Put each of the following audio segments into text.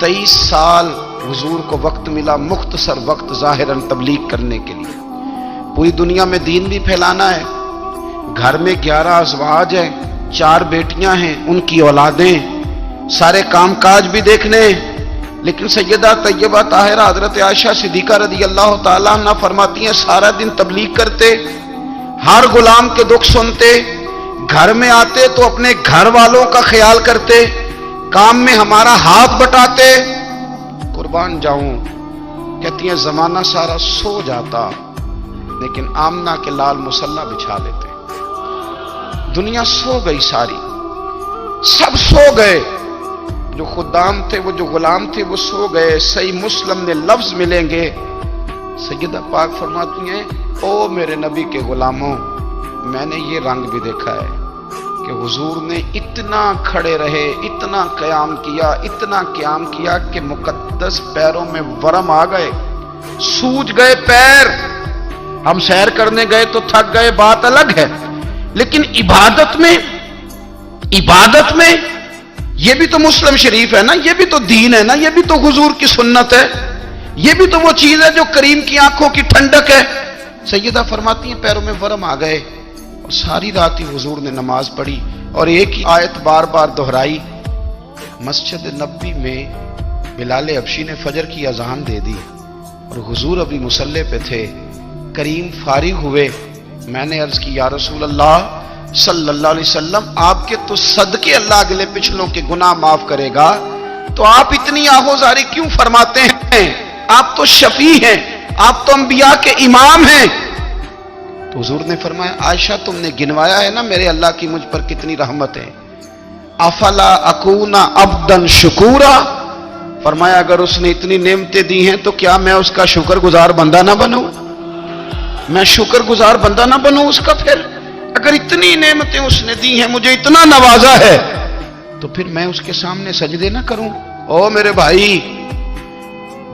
23 سال حضور کو وقت ملا، مختصر وقت ظاہراً تبلیغ کرنے کے لیے، پوری دنیا میں دین بھی پھیلانا ہے۔ گھر میں 11 ازواج ہیں، 4 بیٹیاں ہیں، ان کی اولادیں، سارے کام کاج بھی دیکھنے ہیں۔ لیکن سیدہ طیبہ طاہرہ حضرت عائشہ صدیقہ رضی اللہ تعالیٰ عنہ فرماتی ہیں سارا دن تبلیغ کرتے، ہر غلام کے دکھ سنتے، گھر میں آتے تو اپنے گھر والوں کا خیال کرتے، کام میں ہمارا ہاتھ بٹاتے۔ قربان جاؤں، کہتی ہیں زمانہ سارا سو جاتا لیکن آمنہ کے لال مصلی بچھا لیتے۔ دنیا سو گئی، ساری سب سو گئے، جو خدام تھے، وہ جو غلام تھے، وہ سو گئے۔ صحیح مسلم میں لفظ ملیں گے، سیدہ پاک فرماتی ہیں او میرے نبی کے غلاموں، میں نے یہ رنگ بھی دیکھا ہے کہ حضور نے اتنا کھڑے رہے، اتنا قیام کیا، اتنا قیام کیا کہ مقدس پیروں میں ورم آ گئے، سوج گئے پیر۔ ہم سیر کرنے گئے تو تھک گئے، بات الگ ہے، لیکن عبادت میں یہ بھی تو مسلم شریف ہے نا، یہ بھی تو دین ہے نا، یہ بھی تو حضور کی سنت ہے، یہ بھی تو وہ چیز ہے جو کریم کی آنکھوں کی ٹھنڈک ہے۔ سیدہ فرماتی ہیں پیروں میں ورم آ گئے، اور ساری رات ہی حضور نے نماز پڑھی اور ایک ہی آیت بار بار دہرائی۔ مسجد نبوی میں بلال حبشی نے فجر کی اذان دے دی اور حضور ابھی مصلی پہ تھے۔ کریم فارغ ہوئے، میں نے عرض کی یا رسول اللہ صلی اللہ علیہ وسلم، آپ کے تو صدقے اللہ اگلے پچھلوں کے گناہ معاف کرے گا، تو آپ اتنی آہوزاری کیوں فرماتے ہیں؟ آپ تو شفیع ہیں، آپ تو انبیاء کے امام ہیں۔ تو حضور نے فرمایا عائشہ تم نے گنوایا ہے نا میرے اللہ کی مجھ پر کتنی رحمت ہے، افلا اکون عبدا شکورا، فرمایا اگر اس نے اتنی نعمتیں دی ہیں تو کیا میں اس کا شکر گزار بندہ نہ بنوں؟ میں شکر گزار بندہ نہ بنوں اس کا؟ پھر اگر اتنی نعمتیں اس نے دی ہیں، مجھے اتنا نوازا ہے، تو پھر میں اس کے سامنے سجدے نہ کروں؟ او میرے بھائی،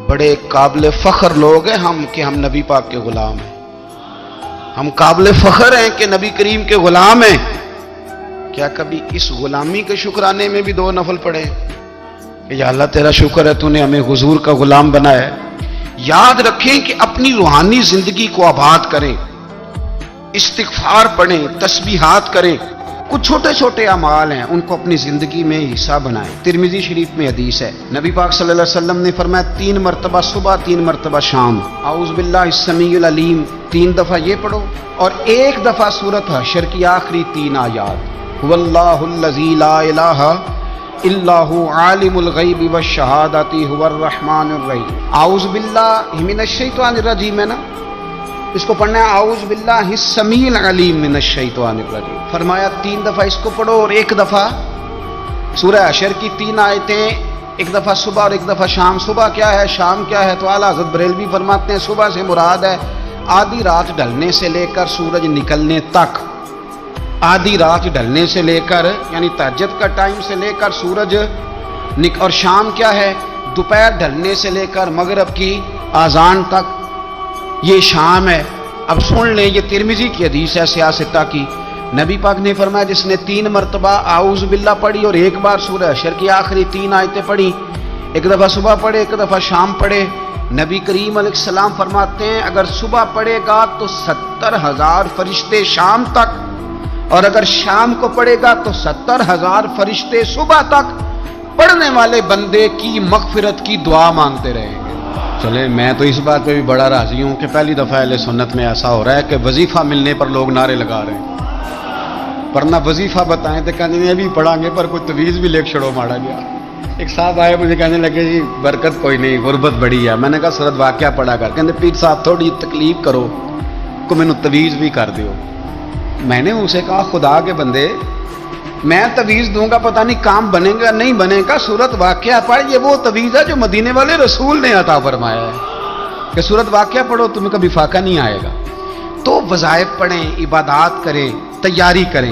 بڑے قابل فخر لوگ ہیں ہم کہ ہم نبی پاک کے غلام ہیں، ہم قابل فخر ہیں کہ نبی کریم کے غلام ہیں۔ کیا کبھی اس غلامی کے شکرانے میں بھی 2 نفل پڑھے کہ یا اللہ تیرا شکر ہے تو نے ہمیں حضور کا غلام بنایا ہے؟ یاد رکھیں کہ اپنی روحانی زندگی کو آباد کریں، استغفار پڑھیں، تسبیحات کریں، کچھ چھوٹے چھوٹے اعمال ہیں ان کو اپنی زندگی میں حصہ بنائیں۔ ترمذی شریف میں حدیث ہے، نبی پاک صلی اللہ علیہ وسلم نے فرمایا 3 مرتبہ صبح، 3 مرتبہ شام، اعوذ باللہ السمیع العلیم 3 دفعہ یہ پڑھو، اور 1 دفعہ سورۃ حشر کی آخری 3 آیات، هو اللہ الذی لا الہ الا هو عالم الغیب والشہادۃ هو الرحمن الرحیم۔ اعوذ باللہ من الشیطان الرجیم ہے نا، اس کو پڑھنا ہے اعوذ باللہ السمیع العلیم من الشیطان الرجیم، فرمایا 3 دفعہ اس کو پڑھو اور 1 دفعہ سورہ حشر کی 3 آیتیں، 1 دفعہ صبح اور 1 دفعہ شام۔ صبح کیا ہے، شام کیا ہے؟ تو اعلیٰ حضرت بریلوی فرماتے ہیں صبح سے مراد ہے آدھی رات ڈھلنے سے لے کر سورج نکلنے تک، آدھی رات ڈھلنے سے لے کر یعنی تہجد کا ٹائم سے لے کر سورج اور شام کیا ہے، دوپہر ڈھلنے سے لے کر مغرب کی اذان تک، یہ شام ہے۔ اب سن لیں، یہ ترمذی کی حدیث ہے سیاستہ کی، نبی پاک نے فرمایا جس نے 3 مرتبہ اعوذ باللہ پڑھی اور 1 بار سورہ حشر کی آخری 3 آیتیں پڑھی، 1 دفعہ صبح پڑھے، 1 دفعہ شام پڑھے، نبی کریم علیہ السلام فرماتے ہیں اگر صبح پڑھے گا تو 70,000 فرشتے شام تک، اور اگر شام کو پڑھے گا تو 70,000 فرشتے صبح تک پڑھنے والے بندے کی مغفرت کی دعا مانگتے رہیں گے۔ چلے میں تو اس بات پہ بھی بڑا راضی ہوں کہ پہلی دفعہ اہل سنت میں ایسا ہو رہا ہے کہ وظیفہ ملنے پر لوگ نعرے لگا رہے ہیں، ورنہ وظیفہ بتائیں تو کہنے میں بھی پڑھیں گے پر کوئی تویز بھی لکھ چھڑو ماڑا گیا۔ ایک صاحب آئے مجھے کہنے لگے جی برکت کوئی نہیں، غربت بڑی ہے، میں نے کہا سورۃ واقعہ پڑھا کر، کہتے پیر صاحب تھوڑی تکلیف کرو کو مینوں تویز بھی کر دیو۔ میں نے اسے کہا خدا کے بندے میں تویز دوں گا پتہ نہیں کام بنے گا نہیں بنے گا، سورۃ واقعہ پڑھ، یہ وہ تویز ہے جو مدینے والے رسول نے عطا فرمایا ہے کہ سورۃ واقعہ پڑھو تمہیں کبھی فاقہ نہیں آئے گا۔ تو وظائف پڑھیں، عبادات کریں، تیاری کریں،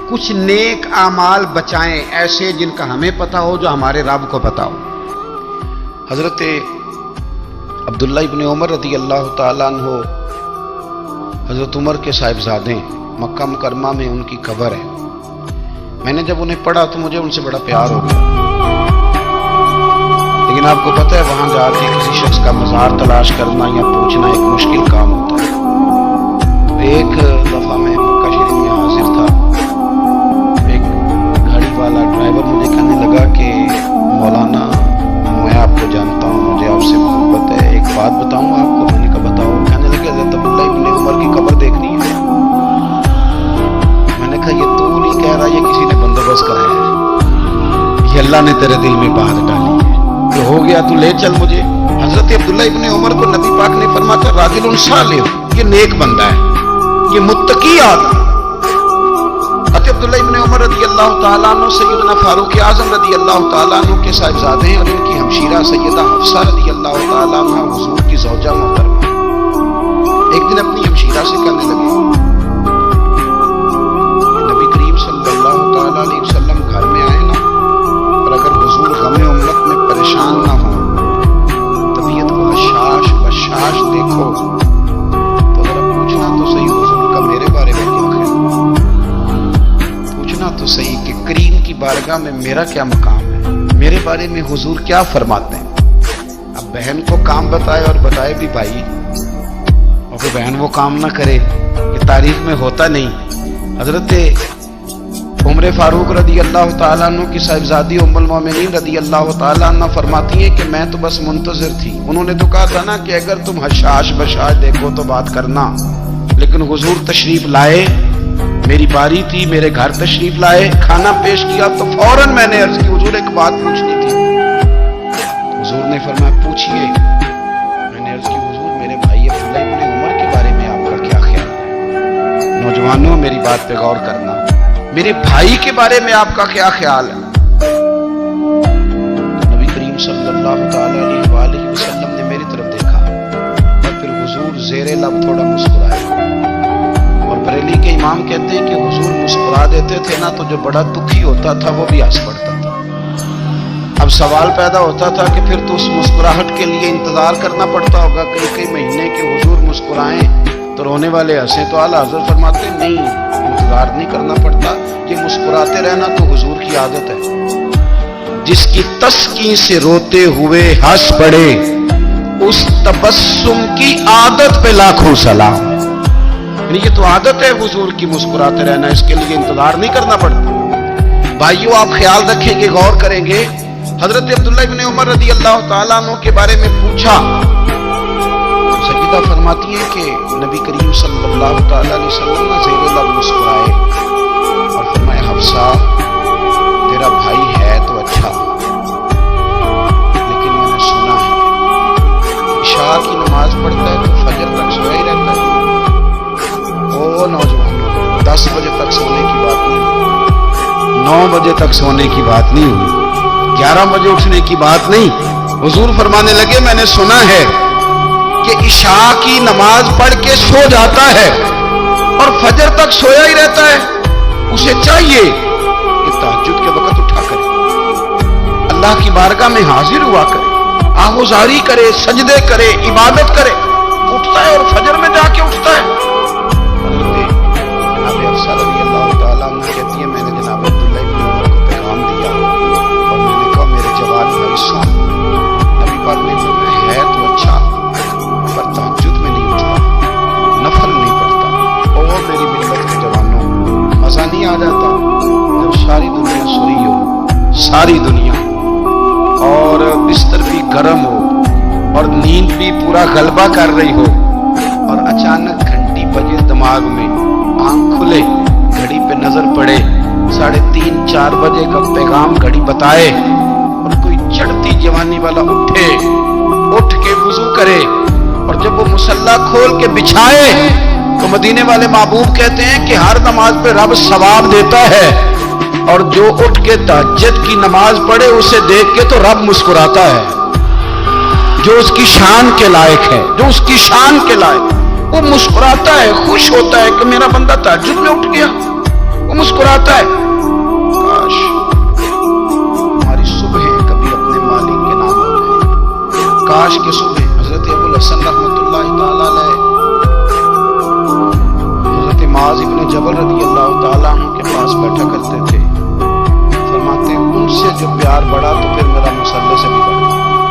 کچھ نیک اعمال بچائیں ایسے جن کا ہمیں پتہ ہو، جو ہمارے رب کو پتہ ہو۔ حضرت عبداللہ ابن عمر رضی اللہ تعالیٰ عنہ حضرت عمر کے صاحبزادے، مکہ مکرمہ میں ان کی قبر ہے۔ میں نے جب انہیں پڑھا تو مجھے ان سے بڑا پیار ہو گیا۔ لیکن آپ کو پتہ ہے وہاں جا کے کسی شخص کا مزار تلاش کرنا یا پوچھنا ایک مشکل کام ہوتا ہے. تو ایک دفعہ میں مکہ شریف میں حاضر تھا. ایک گاڑی والا ڈرائیور مجھے کہنے لگا کہ مولانا میں آپ کو جانتا ہوں, مجھے آپ سے محبت ہے, ایک بات بتاؤں آپ کو. میں نے کہا بتاؤ. کہنے لگے حضرت عبداللہ ابن عمر کی قبر دیکھنی ہے. میں نے کہا یہ تو نہیں کہہ رہا, یہ کسی نے بندوبست کرایا ہے, یہ اللہ نے تیرے دل میں بات ڈالی ہے, تو ہو گیا تو لے چل مجھے. حضرت عبداللہ ابن عمر کو نبی پاک نے فرمایا تھا راجل صالح, یہ نیک بندہ ہے, یہ متقی آدمی. حضرت عبداللہ ابن عمر رضی اللہ تعالیٰ عنہ سیدنا فاروق اعظم رضی اللہ تعالیٰ عنہ کے صاحبزادے ہیں, اور ان کی ہمشیرہ سیدہ حفصہ رضی اللہ تعالیٰ عنہ حضور کی زوجہ محترمہ. ایک دن اپنی ہمشیرہ سے کہنے لگے کہ نبی کریم صلی اللہ تعالیٰ علیہ وسلم گھر میں آئے نا, اور اگر حضور غم امت میں پریشان نہ ہو, طبیعت کو حشاش بشاش دیکھو, تو ذرا پوچھنا تو صحیح حضور کا میرے بارے میں کیا خیال, پوچھنا تو صحیح کہ کریم کی بارگاہ میں میرا کیا مقام ہے, میرے بارے میں حضور کیا فرماتے ہیں. اب بہن کو کام بتائے اور بتائے بھی بھائی, اور پھر بہن وہ کام نہ کرے, یہ تاریخ میں ہوتا نہیں. حضرت عمر فاروق رضی اللہ تعالیٰ عنہ کی صاحبزادی ام المومنین رضی اللہ تعالیٰ عنہ فرماتی ہیں کہ میں تو بس منتظر تھی. انہوں نے تو کہا تھا نا کہ اگر تم حشاش بشاش دیکھو تو بات کرنا, لیکن حضور تشریف لائے, میری باری تھی, میرے گھر تشریف لائے, کھانا پیش کیا تو فوراً میں نے عرض کی حضور ایک بات پوچھنی تھی. حضور نے فرمایا پوچھئے. میں نے عرض کی حضور میرے بھائی عبداللہ ابن عمر کے بارے میں آپ کا کیا خیال ہے. نوجوانوں میری بات پہ غور کرنا, میرے بھائی کے بارے میں آپ کا کیا خیال ہے. نبی کریم صلی اللہ تعالیٰ علیہ وآلہ وسلم نے میری طرف دیکھا, اور پھر حضور زیر لب تھوڑا مسکرائے. اور بریلی کے امام کہتے ہیں کہ حضور مسکرا دیتے تھے نا تو جو بڑا دکھی ہوتا تھا وہ بھی ہنس پڑتا تھا. اب سوال پیدا ہوتا تھا کہ پھر تو اس مسکراہٹ کے لیے انتظار کرنا پڑتا ہوگا کئی مہینے کہ حضور مسکرائیں تو رونے والے ہنسیں. تو اعلیٰ حضرت فرماتے نہیں, انتظار نہیں کرنا پڑتا, یہ مسکراتے رہنا تو حضور کی عادت ہے. جس کی تسکین سے روتے ہوئے ہنس پڑے, اس تبسم کی عادت پہ لاکھوں سلام. یعنی یہ تو عادت ہے حضور کی مسکراتے رہنا, اس کے لیے انتظار نہیں کرنا پڑتا. بھائیو آپ خیال رکھیں گے, غور کریں گے. حضرت عبداللہ ابن عمر رضی اللہ تعالیٰ عنہ کے بارے میں پوچھا, سیدہ فرماتی ہیں کہ نبی کریم صلی اللہ تعالیٰ علیہ وسلم نے زیر لب مسکرائے اور فرمایا حفصہ تیرا بھائی ہے تو اچھا, لیکن میں نے سنا ہے عشاء کی نماز پڑھتا ہے تو فجر تک سویا ہی رہتا ہے. او نوجوانوں, 10 بجے تک سونے کی بات نہیں ہوئی, 9 بجے تک سونے کی بات نہیں ہوئی, 11 بجے اٹھنے کی بات نہیں. حضور فرمانے لگے میں نے سنا ہے کہ عشاء کی نماز پڑھ کے سو جاتا ہے اور فجر تک سویا ہی رہتا ہے, اسے چاہیے کہ تہجد کے وقت اٹھا کرے, اللہ کی بارگاہ میں حاضر ہوا کرے, آہوزاری کرے, سجدے کرے, عبادت کرے. اٹھتا ہے اور فجر میں جا کے اٹھتا ہے. جناب حفصہ رضی اللہ تعالیٰ عنہ کہتی ہے میں نے جناب عبداللہ ابن عمر کو پیغام دیا اور میں نے کہا میرے جوان بھائی سن, نبی پاک نے فرمایا ہے تو اچھا پر تہجد میں نہیں اٹھتا, نفل نہیں پڑھتا. او میری ملت کے جوانوں, مزہ نہیں آ جاتا جب ساری دنیا سوئی ہو, ساری دنیا, اور بستر بھی گرم ہو اور نیند بھی پورا غلبہ کر رہی ہو, اور اچانک گھنٹی بجے دماغ میں, آنکھ کھلے, گھڑی پہ نظر پڑے, 3:30 4 بجے کا پیغام گھڑی بتائے, اور کوئی چڑھتی جوانی والا اٹھ کے وضو کرے, اور جب وہ مصلی کھول کے بچھائے تو مدینے والے محبوب کہتے ہیں کہ ہر نماز پہ رب ثواب دیتا ہے, اور جو اٹھ کے تہجد کی نماز پڑھے اسے دیکھ کے تو رب مسکراتا ہے. جو اس کی شان کے لائق ہے, جو اس کی شان کے لائق, وہ مسکراتا ہے, خوش ہوتا ہے کہ میرا بندہ تہجد میں اٹھ گیا, وہ مسکراتا ہے. کاش ہماری صبح کبھی اپنے مالک کے نام ہو جائے. کاش کہ صبح حضرت ابو الحسن رحمۃ اللہ تعالی علیہ حضرت معاذ ابن جبل رضی اللہ تعالیٰ عنہ کے پاس بیٹھا کرتے تھے. فرماتے ہیں ان سے جو پیار بڑھا تو پھر میرا مصلی سے بھی بڑھا.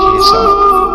6-7,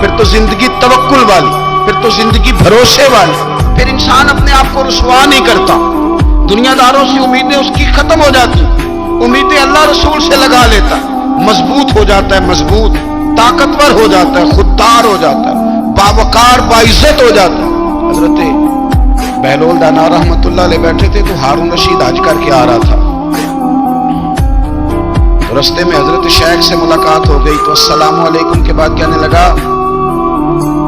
پھر تو زندگی توکل والی، پھر تو زندگی بھروسے والی، پھر انسان اپنے آپ کو رسوا نہیں کرتا، دنیا داروں سے امیدیں اس کی ختم ہو جاتی، امیدیں اللہ رسول سے لگا لیتا، مضبوط ہو جاتا ہے، مضبوط، طاقتور ہو جاتا ہے، خوددار ہو جاتا ہے، باوقار باعزت ہو جاتا ہے۔ حضرت بہلول دانا رحمت اللہ علیہ بیٹھے تھے تو ہارون رشید حج کر کے آ رہا تھا، رستے میں حضرت شیخ سے ملاقات ہو گئی تو السلام علیکم کے بعد کہنے لگا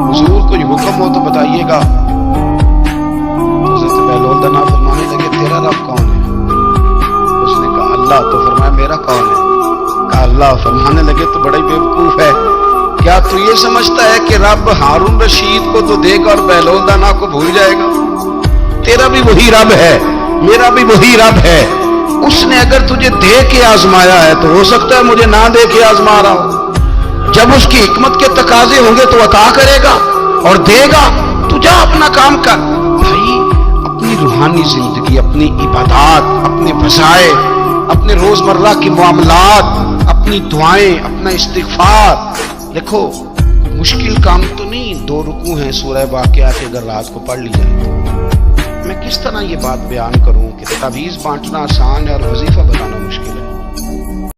حضور کوئی حکم ہو تو بتائیے گا۔ حضرت بہلول دانا فرمانے لگے تیرا رب کون ہے؟ اس نے کہا اللہ۔ تو فرمایا میرا کون ہے؟ کہا اللہ۔ فرمانے لگے تو بڑا ہی بیوقوف ہے، کیا تو یہ سمجھتا ہے کہ رب ہارون رشید کو تو دے گا اور بہلول دانا کو بھول جائے گا؟ تیرا بھی وہی رب ہے، میرا بھی وہی رب ہے، اس نے اگر تجھے دے کے آزمایا ہے تو ہو سکتا ہے مجھے نہ دے کے آزما رہا ہو، جب اس کی حکمت کے تقاضے ہوں گے تو عطا کرے گا اور دے گا، تو جا اپنا کام کر۔ بھائی اپنی روحانی زندگی، اپنی عبادات، اپنے وظائف، اپنے روزمرہ کے معاملات، اپنی دعائیں، اپنا استغفار، دیکھو مشکل کام تو نہیں، 2 رکوع ہیں سورہ واقعہ کے، اگر رات کو پڑھ لی جائے تو میں کس طرح یہ بات بیان کروں کہ تعویذ بانٹنا آسان ہے اور وظیفہ بتانا